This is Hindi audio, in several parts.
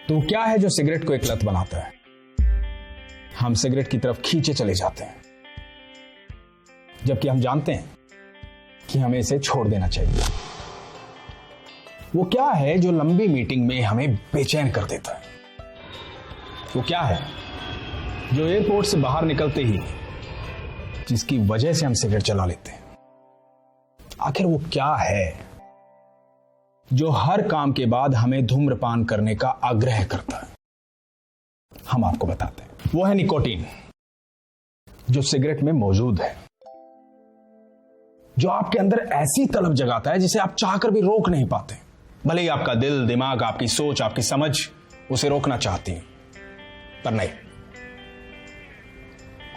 तो क्या है जो सिगरेट को एक लत बनाता है? हम सिगरेट की तरफ खींचे चले जाते हैं, जबकि हम जानते हैं कि हमें इसे छोड़ देना चाहिए। वो क्या है जो लंबी मीटिंग में हमें बेचैन कर देता है? वो क्या है जो एयरपोर्ट से बाहर निकलते ही जिसकी वजह से हम सिगरेट चला लेते हैं? आखिर वो क्या है जो हर काम के बाद हमें धूम्रपान करने का आग्रह करता है? हम आपको बताते हैं। वो है निकोटीन, जो सिगरेट में मौजूद है, जो आपके अंदर ऐसी तलब जगाता है जिसे आप चाहकर भी रोक नहीं पाते, भले ही आपका दिल, दिमाग, आपकी सोच, आपकी समझ उसे रोकना चाहती है, पर नहीं।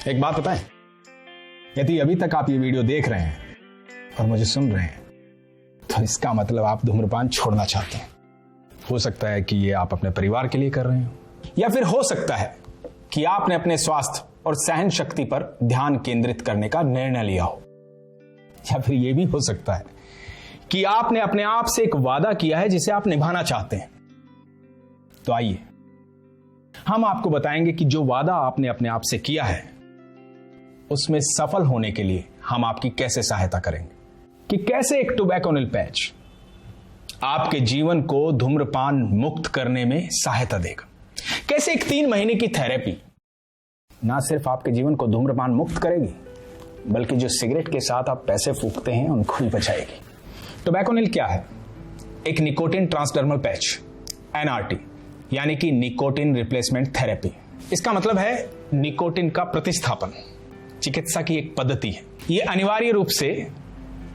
एक बात बताएं, यदि अभी तक आप ये वीडियो देख रहे हैं और मुझे सुन रहे हैं, तो इसका मतलब आप धूम्रपान छोड़ना चाहते हैं। हो सकता है कि ये आप अपने परिवार के लिए कर रहे हो, या फिर हो सकता है कि आपने अपने स्वास्थ्य और सहन शक्ति पर ध्यान केंद्रित करने का निर्णय लिया हो, या फिर यह भी हो सकता है कि आपने अपने आप से एक वादा किया है जिसे आप निभाना चाहते हैं। तो आइए हम आपको बताएंगे कि जो वादा आपने अपने आप से किया है उसमें सफल होने के लिए हम आपकी कैसे सहायता करेंगे, कि कैसे एक टोबैकोनिल पैच आपके जीवन को धूम्रपान मुक्त करने में सहायता देगा, कैसे एक 3 महीने की थेरेपी ना सिर्फ आपके जीवन को धूम्रपान मुक्त करेगी, बल्कि जो सिगरेट के साथ आप पैसे फूकते हैं उनको भी बचाएगी। टोबैकोनिल क्या है? एक निकोटिन ट्रांसडर्मल पैच, एनआरटी, यानी कि निकोटिन रिप्लेसमेंट थेरेपी। इसका मतलब है निकोटिन का प्रतिस्थापन। चिकित्सा की एक पद्धति है। यह अनिवार्य रूप से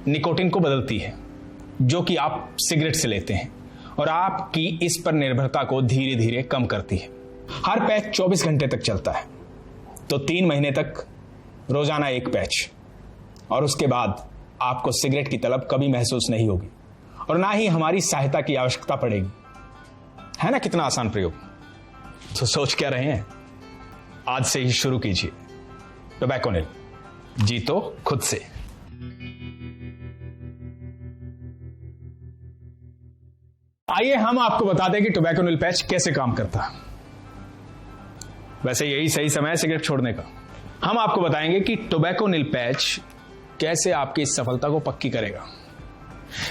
निकोटिन को बदलती है जो कि आप सिगरेट से लेते हैं, और आपकी इस पर निर्भरता को धीरे धीरे कम करती है। हर पैच 24 घंटे तक चलता है, तो 3 महीने तक रोजाना एक पैच, और उसके बाद आपको सिगरेट की तलब कभी महसूस नहीं होगी और ना ही हमारी सहायता की आवश्यकता पड़ेगी। है ना कितना आसान प्रयोग? तो सोच क्या रहे हैं? आज से ही शुरू कीजिए टोबैकोनिल, जीतो खुद से। आइए हम आपको बता दें कि टोबैकोनिल पैच कैसे काम करता है। वैसे यही सही समय है सिगरेट छोड़ने का। हम आपको बताएंगे कि टोबैकोनिल पैच कैसे आपकी इस सफलता को पक्की करेगा।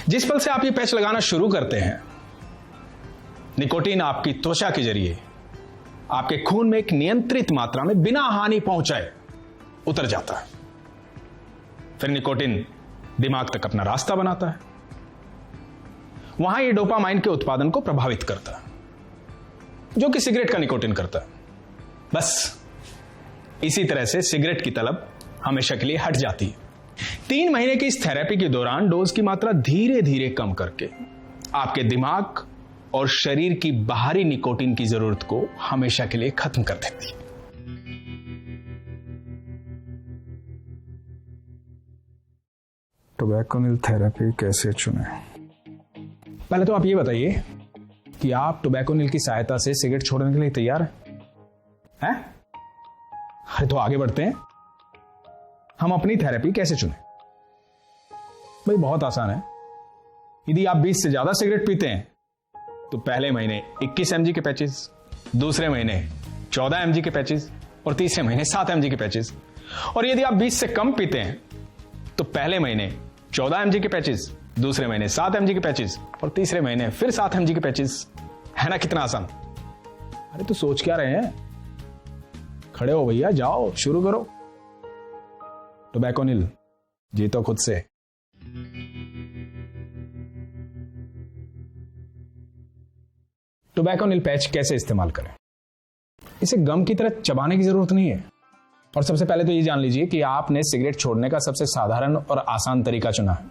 जिस पल से आप ये पैच लगाना शुरू करते हैं, निकोटीन आपकी त्वचा के जरिए आपके खून में एक नियंत्रित मात्रा में बिना हानि पहुंचाए उतर जाता है। फिर निकोटीन दिमाग तक अपना रास्ता बनाता है, वहां ये डोपामाइन के उत्पादन को प्रभावित करता है, जो कि सिगरेट का निकोटीन करता है। बस इसी तरह से सिगरेट की तलब हमेशा के लिए हट जाती है। 3 महीने की इस थेरेपी के दौरान डोज की मात्रा धीरे धीरे कम करके आपके दिमाग और शरीर की बाहरी निकोटीन की जरूरत को हमेशा के लिए खत्म कर देती है। टोबैकोनिल थेरेपी कैसे चुने? पहले तो आप ये बताइए कि आप टोबैकोनिल की सहायता से सिगरेट छोड़ने के लिए तैयार हैं? अरे तो आगे बढ़ते हैं। हम अपनी थेरेपी कैसे चुने? भाई बहुत आसान है। यदि आप 20 से ज्यादा सिगरेट पीते हैं तो पहले महीने 21 mg के पैचेस, दूसरे महीने 14 mg के पैचेस और तीसरे महीने 7 mg के पैचेस। और यदि आप 20 से कम पीते हैं तो पहले महीने 14 mg के पैचेस, दूसरे महीने 7 mg के पैचेस और तीसरे महीने फिर 7 mg के पैचेस। है ना कितना आसान? अरे तो सोच क्या रहे हैं? खड़े हो भैया, जाओ शुरू करो। टोबैकोनिल, जीतो खुद से। टोबैकोनिल पैच कैसे इस्तेमाल करें? इसे गम की तरह चबाने की जरूरत नहीं है। और सबसे पहले तो ये जान लीजिए कि आपने सिगरेट छोड़ने का सबसे साधारण और आसान तरीका चुना है।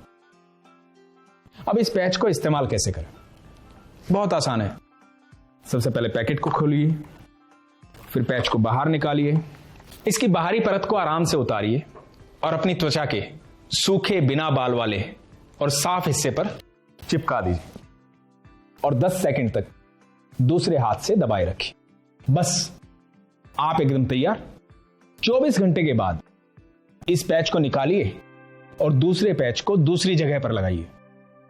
अब इस पैच को इस्तेमाल कैसे करें? बहुत आसान है। सबसे पहले पैकेट को खोलिए, फिर पैच को बाहर निकालिए, इसकी बाहरी परत को आराम से उतारिए और अपनी त्वचा के सूखे बिना बाल वाले और साफ हिस्से पर चिपका दीजिए और 10 सेकंड तक दूसरे हाथ से दबाए रखिए। बस आप एकदम तैयार। 24 घंटे के बाद इस पैच को निकालिए और दूसरे पैच को दूसरी जगह पर लगाइए।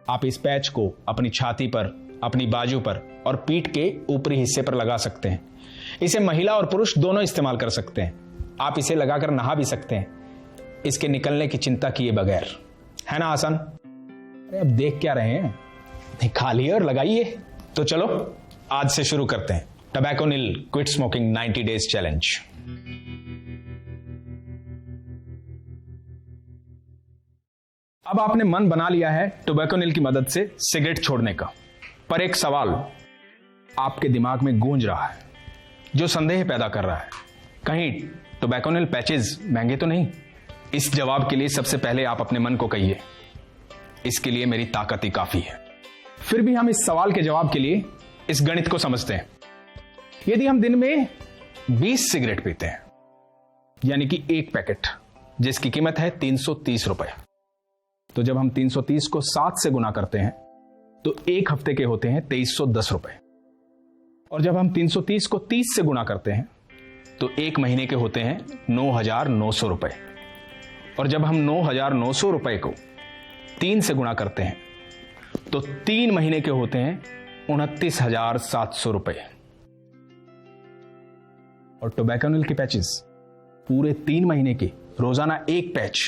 आप इस पैच को अपनी छाती पर अपनी बाजू पर और पीठ के ऊपरी हिस्से पर लगा सकते हैं। इसे महिला और पुरुष दोनों इस्तेमाल कर सकते हैं। आप इसे लगाकर नहा भी सकते हैं, इसके निकलने की चिंता किए बगैर। है ना आसान? अरे अब देख क्या रहे हैं, निकालिए और लगाइए। तो चलो आज से शुरू करते हैं टबैको निल क्विट स्मोकिंग 90 डेज चैलेंज। अब आपने मन बना लिया है टोबैको निल की मदद से सिगरेट छोड़ने का, पर एक सवाल आपके दिमाग में गूंज रहा है जो संदेह पैदा कर रहा है, कहीं टोबैको निल पैचेज महंगे तो नहीं? इस जवाब के लिए सबसे पहले आप अपने मन को कहिए, इसके लिए मेरी ताकत ही काफी है। फिर भी हम इस सवाल के जवाब के लिए इस गणित को समझते हैं। यदि हम दिन में 20 सिगरेट पीते हैं, यानी कि एक पैकेट जिसकी कीमत है 330 रुपए, तो जब हम 330 को 7 से गुना करते हैं तो एक हफ्ते के होते हैं 2310 रुपए। और जब हम 330 को 30 से गुना करते हैं तो एक महीने के होते हैं 9900 रुपए। और जब हम 9900 रुपए को 3 से गुणा करते हैं तो 3 महीने के होते हैं 29,700 रुपए। और टोबैको निल के पैचेस पूरे 3 महीने के रोजाना एक पैच